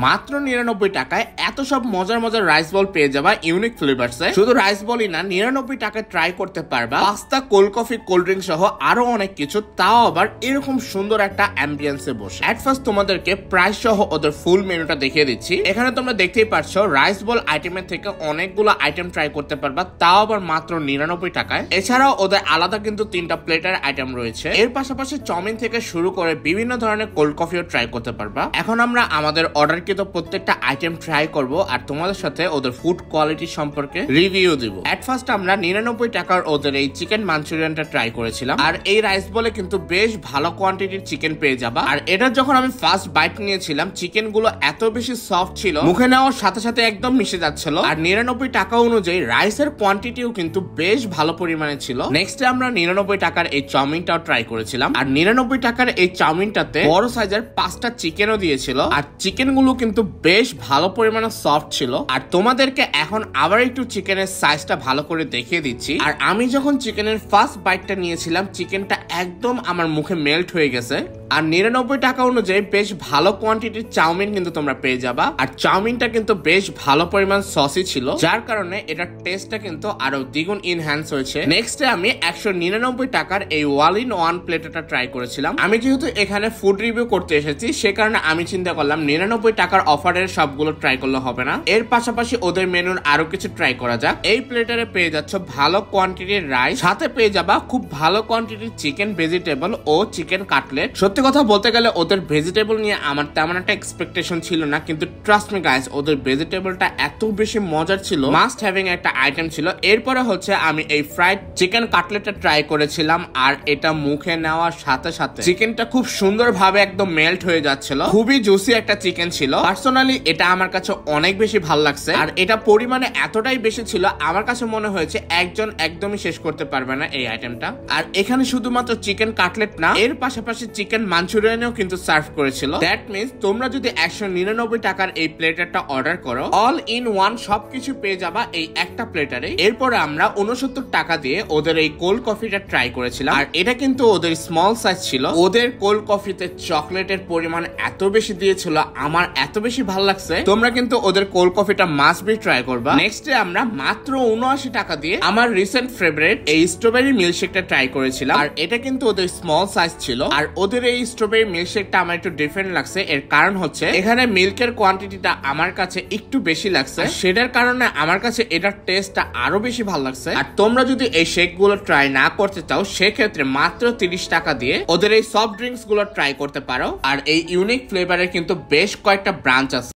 মাত্র 99 টাকায় এত সব মজার মজার রাইস বল পেয়ে যাবা ইউনিক ফ্লেভারসে। শুধু রাইস বলই না, 99 টাকায় ট্রাই করতে পারবা pasta, cold coffee, cold drink সহ আরো অনেক কিছু, তাও আবার এরকম সুন্দর একটা অ্যাম্বিয়েন্সে বসে। এট ফার্স্ট তোমাদেরকে প্রাইস সহ ওদের ফুল মেনুটা দেখিয়ে দিচ্ছি। এখানে তোমরা দেখতেই পারছো রাইস বল আইটেমের থেকে অনেকগুলো আইটেম ট্রাই করতে পারবা, তাও আবার মাত্র 99 টাকায়। এছাড়াও ওদের আলাদা কিন্তু 3টা প্লেটার আইটেম রয়েছে। এর পাশাপাশি চাউমিন থেকে শুরু করে বিভিন্ন ধরনের কোল্ড কফিও ট্রাই করতে পারবা। এখন আমরা আমাদের অর্ডারকৃত প্রত্যেকটা আইটেম ট্রাই করব আর তোমাদের সাথে ওদের ফুড কোয়ালিটি সম্পর্কে রিভিউ দিব। এট ফার্স্ট আমরা 99 টাকার ওদের এই চিকেন মাঞ্চুরিয়ানটা ট্রাই করেছিলাম। আর এই রাইস বলে কিন্তু বেশ ভালো কোয়ান্টিটির চিকেন পেয়ে যাবা। আর এটা যখন আমি ফার্স্ট বাইট নিয়েছিলাম, চিকেন গুলো এত বেশি সফট ছিল, মুখে নেওয়ার সাথে সাথে একদম মিশে যাচ্ছিল। আর 99 টাকা অনুযায়ী রাইসের কোয়ান্টিটিও কিন্তু বেশ ভালো পরিমাণে ছিল। নেক্সট আমরা 99 টাকার এই চাউমিনটাও ট্রাই করেছিলাম। আর 99 টাকার এই চাউমিনটাতে বড় সাইজের 5টা চিকেনও দিয়েছিল। আর চিকেন গুলো কিন্তু বেশ ভালো পরিমাণে সফট ছিল। আর তোমাদেরকে এখন আবার একটু চিকেনের সাইজটা ভালো করে দেখিয়ে দিচ্ছি। আর আমি যখন চিকেনের ফার্স্ট বাইটটা নিয়েছিলাম, চিকেনটা একদম আমার মুখে মেল্ট হয়ে গেছে। আর 99 টাকা অনুযায়ী বেশ ভালো কোয়ান্টিটির চাউমিন কিন্তু তোমরা পেয়ে যাবা। আর চাউমিনটা কিন্তু বেশ ভালো পরিমাণ সসি ছিল, যার কারণে এটার টেস্টটা কিন্তু আরো দ্বিগুণ ইনহ্যান্স হয়েছে। নেক্সটে আমি 199 টাকার এই ওয়াল ইন ওয়ান প্লেটটা ট্রাই করেছিলাম। আমি যেহেতু এখানে ফুড রিভিউ করতে এসেছি, সে কারণে আমি চিন্তা করলাম 99 টাকার অফারের সবগুলো ট্রাই করলে হবে না, এর পাশাপাশি ওদের মেনুর আরো কিছু ট্রাই করা যাক। এই প্লেটারে পেয়ে যাচ্ছ ভালো কোয়ান্টিটির রাইস, সাথে পেয়ে যাবা খুব ভালো কোয়ান্টিটির চিকেন, ভেজিটেবল ও চিকেন কাটলেট। সত্যি কথা বলতে গেলে ওদের ভেজিটেবল নিয়ে আমার তেমন একটা এক্সপেকটেশন ছিল না, কিন্তু ট্রাস্ট মি গাইস, ওদের ভেজিটেবলটা এত বেশি মজার ছিল, মাস্ট হ্যাভিং একটা আইটেম ছিল। এরপরে হচ্ছে আমি এই ফ্রাইড চিকেন কাটলেটটা ট্রাই করেছিলাম। আর এটা মুখে নেওয়ার সাথে সাথে চিকেনটা খুব সুন্দরভাবে একদম মেল্ট হয়ে যাচ্ছিল। খুবই জুসি একটা চিকেন ছিল। পার্সোনালি এটা আমার কাছে অনেক বেশি ভালো লাগছে। আর এটা পরিমাণে এতটাই বেশি ছিল, আমার কাছে মনে হয়েছে একজন একদমই শেষ করতে পারবে না এই আইটেমটা। আর এখানে শুধুমাত্র চিকেন কাটলেট না, এর পাশাপাশি চিকেন মাঞ্চুরিয়ানও কিন্তু সার্ভ করেছিল। দ্যাট মিন্স তোমরা যদি 199 টাকার এই প্লেটারটা অর্ডার করো, অল ইন ওয়ান সবকিছু পেয়ে যাবা এই একটা প্লেটারে। এরপরে আমরা 69 টাকা দিয়ে ওদের এই কোল্ড কফিটা ট্রাই করেছিলাম। আর এটা কিন্তু ওদের স্মল সাইজ ছিল। ওদের কোল্ড কফিতে চকলেটের পরিমাণ এত বেশি দিয়েছিল, আমার এত বেশি ভালো লাগছে। তোমরা কিন্তু ওদের কোল্ড কফিটা মাস্ট বি ট্রাই করবা। নেক্সটে আমরা মাত্র 79 টাকা দিয়ে আমার রিসেন্ট ফেভারিট এই স্ট্রবেরি মিল্কশেকটা ট্রাই করেছিলাম। আর এটা কিন্তু ওদের স্মল সাইজ ছিল। আর ওদের এই স্ট্রবেরি মিল্কশেকটা আমার একটু ডিফারেন্ট লাগছে। এর কারণ হচ্ছে এখানে মিল্কের কোয়ান্টিটিটা আমার কাছে একটু বেশি লাগছে, সেটার কারণে আমার কাছে এটার টেস্টটা আরো বেশি ভালো লাগছে। আর তোমরা যদি এই শেক গুলো ট্রাই না করতে চাও, সেক্ষেত্রে মাত্র 30 টাকা দিয়ে ওদের এই সফট ড্রিঙ্কস গুলো ট্রাই করতে পারো। আর এই ইউনিক ফ্লেভারের কিন্তু বেশ কয়েকটা ব্রাঞ্চ আছে।